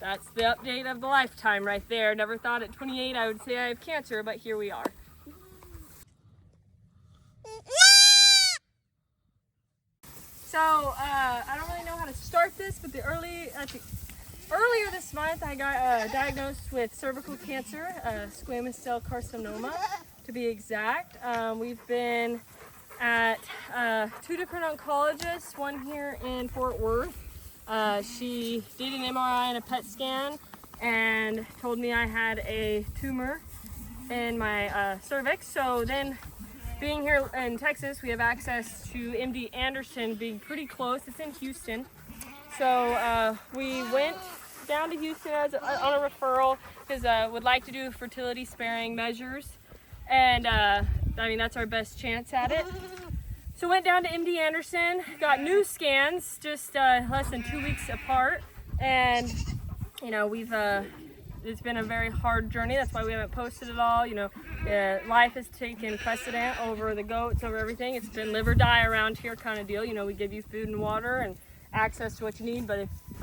That's the update of the lifetime right there. Never thought at 28 I would say I have cancer, but here we are. So I don't really know how to start this, but earlier this month I got diagnosed with cervical cancer, squamous cell carcinoma to be exact. We've been at 2 different oncologists, one here in Fort Worth. She did an MRI and a PET scan and told me I had a tumor in my cervix. So then, being here in Texas, we have access to MD Anderson, being pretty close. It's in Houston. So we went down to Houston on a referral because would like to do fertility sparing measures. And I mean, that's our best chance at it. So went down to MD Anderson, got new scans just less than 2 weeks apart. And, you know, it's been a very hard journey. That's why we haven't posted at all. You know, life has taken precedent over the goats, over everything. It's been live or die around here kind of deal. You know, we give you food and water and access to what you need, but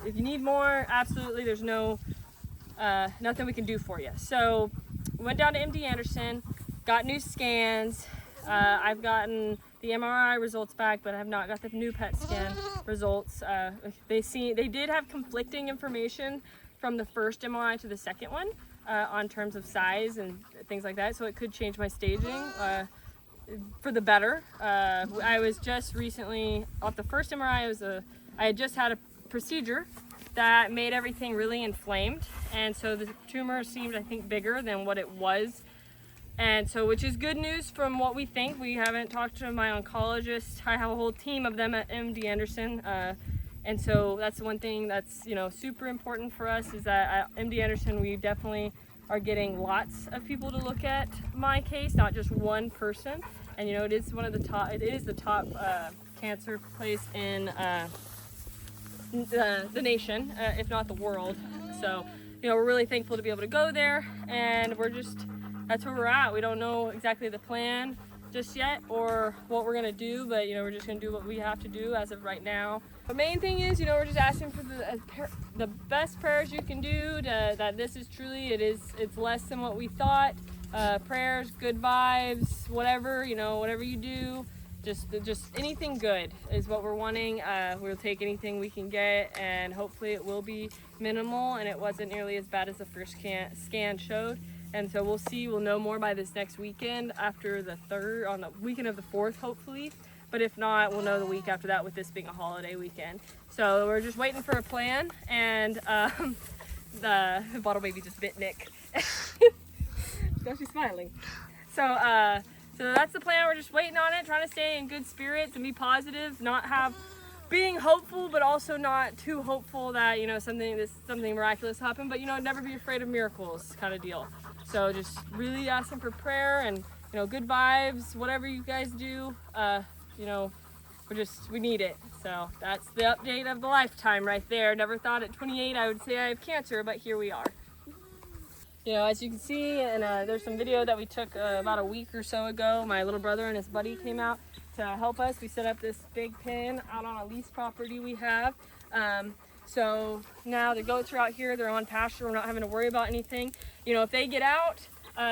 if you need more, absolutely, there's nothing we can do for you. So went down to MD Anderson, got new scans. I've gotten the MRI results back, but I have not got the new PET scan results. They did have conflicting information from the first MRI to the second one on terms of size and things like that, so it could change my staging for the better. I was just recently, off the first MRI, I had just had a procedure that made everything really inflamed, and so the tumor seemed, I think, bigger than what it was. And so, which is good news from what we think. We haven't talked to my oncologist. I have a whole team of them at MD Anderson. And so that's one thing that's, you know, super important for us, is that at MD Anderson, we definitely are getting lots of people to look at my case, not just one person. And, you know, it is the top cancer place in the nation, if not the world. So, you know, we're really thankful to be able to go there, and that's where we're at. We don't know exactly the plan just yet or what we're gonna do, but, you know, we're just gonna do what we have to do as of right now. The main thing is, you know, we're just asking for the best prayers you can do that this is truly, it's less than what we thought. Prayers, good vibes, whatever, you know, whatever you do, just anything good is what we're wanting. We'll take anything we can get, and hopefully it will be minimal and it wasn't nearly as bad as the first scan showed. And so we'll see, we'll know more by this next weekend, after the 3rd, on the weekend of the 4th, hopefully. But if not, we'll know the week after that, with this being a holiday weekend. So we're just waiting for a plan, and the bottle baby just bit Nick. So she's smiling. So that's the plan. We're just waiting on it, trying to stay in good spirits and be positive, being hopeful, but also not too hopeful that, you know, something miraculous happened. But, you know, never be afraid of miracles kind of deal. So just really asking for prayer and, you know, good vibes, whatever you guys do. You know, we need it. So that's the update of the lifetime right there. Never thought at 28 I would say I have cancer, but here we are. You know, as you can see, and there's some video that we took about a week or so ago. My little brother and his buddy came out to help us. We set up this big pen out on a lease property we have. So now the goats are out here, they're on pasture, we're not having to worry about anything. You know, if they get out,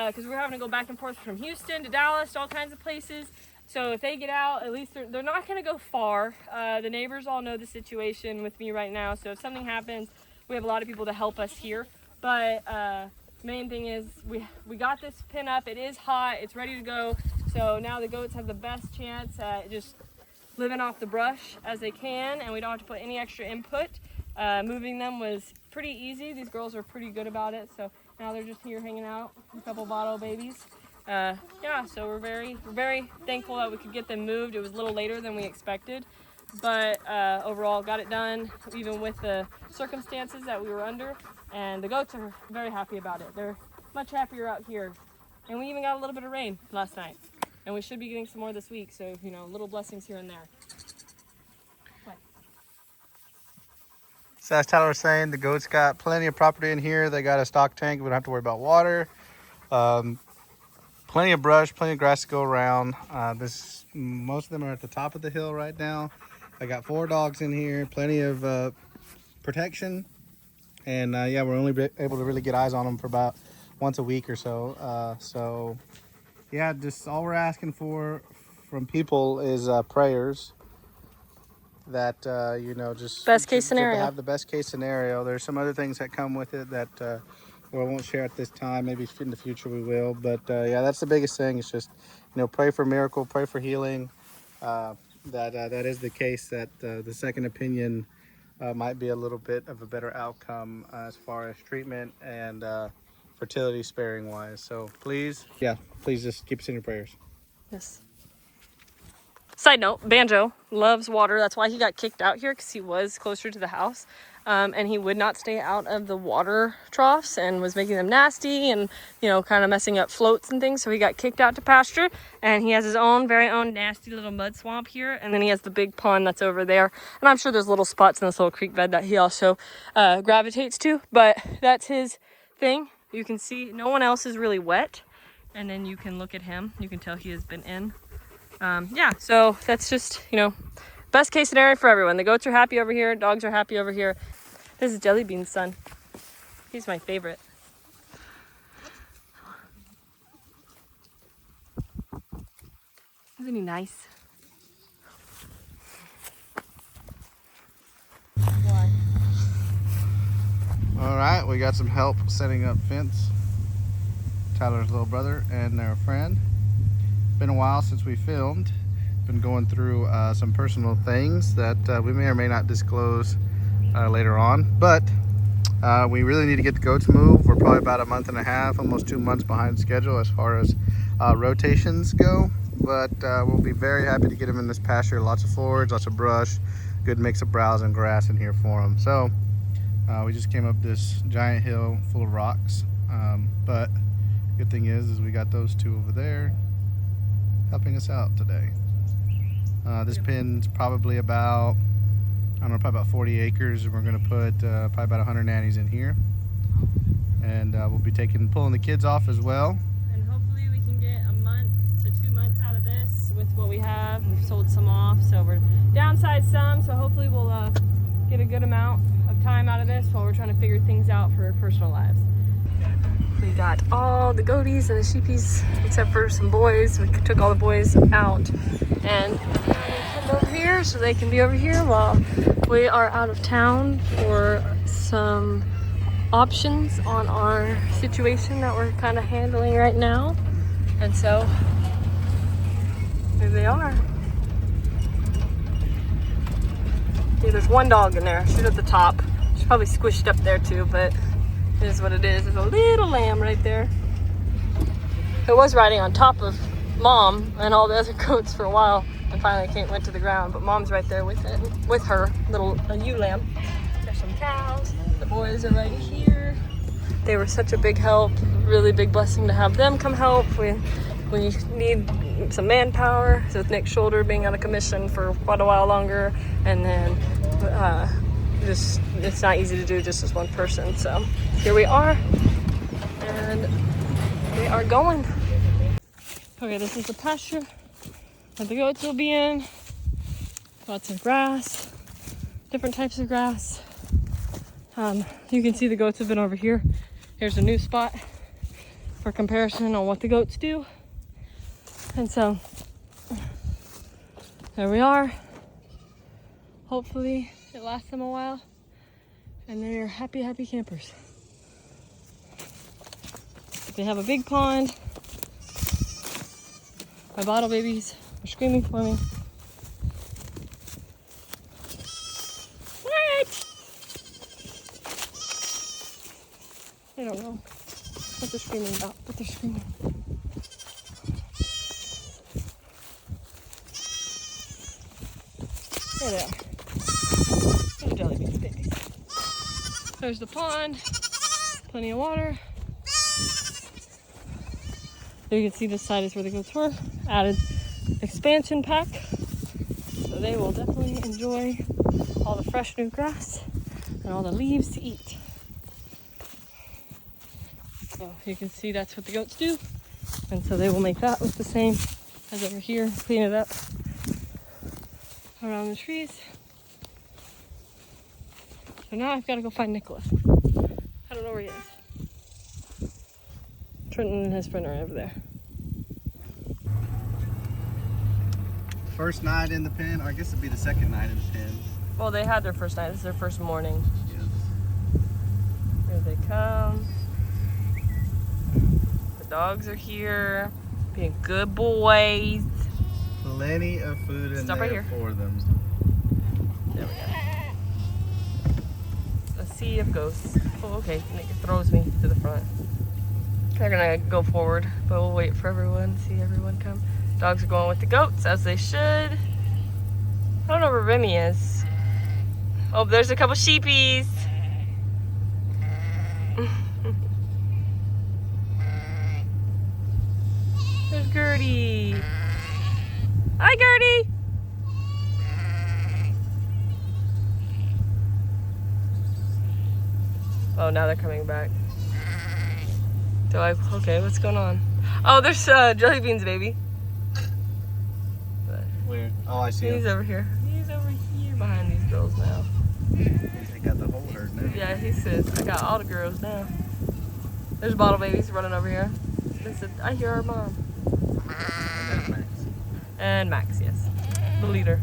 because we're having to go back and forth from Houston to Dallas to all kinds of places. So if they get out, at least they're not gonna go far. The neighbors all know the situation with me right now. So if something happens, we have a lot of people to help us here. But main thing is we got this pin up, it is hot, it's ready to go. So now the goats have the best chance at just living off the brush as they can, and we don't have to put any extra input. Moving them was pretty easy. These girls are pretty good about it. So now they're just here hanging out, a couple bottle babies. Yeah, so we're very thankful that we could get them moved. It was a little later than we expected, but overall got it done, even with the circumstances that we were under. And the goats are very happy about it. They're much happier out here. And we even got a little bit of rain last night. And we should be getting some more this week, so, you know, little blessings here and there. What? So as Tyler was saying, the goats got plenty of property in here. They got a stock tank. We don't have to worry about water. Plenty of brush, plenty of grass to go around. Most of them are at the top of the hill right now. I got 4 dogs in here, plenty of protection. And yeah, we're only able to really get eyes on them for about once a week or so. So yeah, just all we're asking for from people is prayers that you know, just Best case to scenario. have the best case scenario. There's some other things that come with it that well, I won't share at this time. Maybe in the future we will. But yeah, that's the biggest thing. It's just, you know, pray for miracle, pray for healing. That is the case. That the second opinion might be a little bit of a better outcome as far as treatment and fertility sparing wise. So please, yeah, please just keep us in your prayers. Yes. Side note, Banjo loves water. That's why he got kicked out here, because he was closer to the house. And he would not stay out of the water troughs and was making them nasty and, you know, kind of messing up floats and things. So he got kicked out to pasture, and he has his own very own nasty little mud swamp here. And then he has the big pond that's over there. And I'm sure there's little spots in this little creek bed that he also gravitates to, but that's his thing. You can see no one else is really wet. And then you can look at him. You can tell he has been in. Yeah, so that's just, you know, best case scenario for everyone. The goats are happy over here, dogs are happy over here. This is Jelly Bean's son. He's my favorite. Isn't he nice? Why? All right, we got some help setting up fence. Tyler's little brother and their friend. Been a while since we filmed. Been going through some personal things that we may or may not disclose later on, but we really need to get the goats moved. We're probably about a month and a half, almost 2 months behind schedule as far as rotations go, but we'll be very happy to get them in this pasture. Lots of forage, lots of brush, good mix of browse and grass in here for them. So we just came up this giant hill full of rocks, but good thing is we got those two over there helping us out today. This pen's probably about, I don't know, probably about 40 acres. We're going to put probably about 100 nannies in here, and we'll be pulling the kids off as well. And hopefully we can get a month to 2 months out of this with what we have. We've sold some off, so we're downsized some, so hopefully we'll get a good amount of time out of this while we're trying to figure things out for our personal lives. We got all the goaties and the sheepies except for some boys. We took all the boys out and come over here so they can be over here while we are out of town for some options on our situation that we're kind of handling right now. And so here they are. Yeah, there's one dog in there. She's at the top. She's probably squished up there too, but it is what it is. There's a little lamb right there. It was riding on top of Mom and all the other goats for a while, and finally went to the ground. But Mom's right there with it, with her little ewe lamb. There's some cows. The boys are right here. They were such a big help. Really big blessing to have them come help. We need some manpower. So with Nick's shoulder being out of commission for quite a while longer, and then just it's not easy to do just as one person. So here we are, and we are going. Okay, this is the pasture that the goats will be in. Lots of grass, different types of grass. You can see the goats have been over here. Here's a new spot for comparison on what the goats do. And so there we are. Hopefully it lasts them a while, and they're happy, happy campers. They have a big pond. My bottle babies are screaming for me. What? I don't know what they're screaming about, but they're screaming. There they are. Little jelly bean babies. There's the pond. Plenty of water. There you can see this side is where the goats were. Added expansion pack. So they will definitely enjoy all the fresh new grass and all the leaves to eat. So you can see that's what the goats do. And so they will make that look the same as over here. Clean it up around the trees. So now I've got to go find Nicholas. Trenton and his friend are over there. First night in the pen, or I guess it'd be the second night in the pen. Well, they had their first night. This is their first morning. Yes. Here they come. The dogs are here, being good boys. Plenty of food in Stop there right here. for them. There we go. A sea of ghosts. Oh, okay. It throws me to the front. They're gonna go forward, but we'll wait for everyone, see everyone come. Dogs are going with the goats, as they should. I don't know where Remy is. Oh, there's a couple sheepies. There's Gertie. Hi, Gertie. Oh, now they're coming back. Okay, what's going on? Oh, there's Jelly Beans, baby. Where? Oh, I see He's him. over here. He's over here behind these girls now. They got the whole herd now. Yeah, he says, I got all the girls now. There's bottle babies running over here. They said, I hear our mom. And that's Max. And Max, yes. The leader.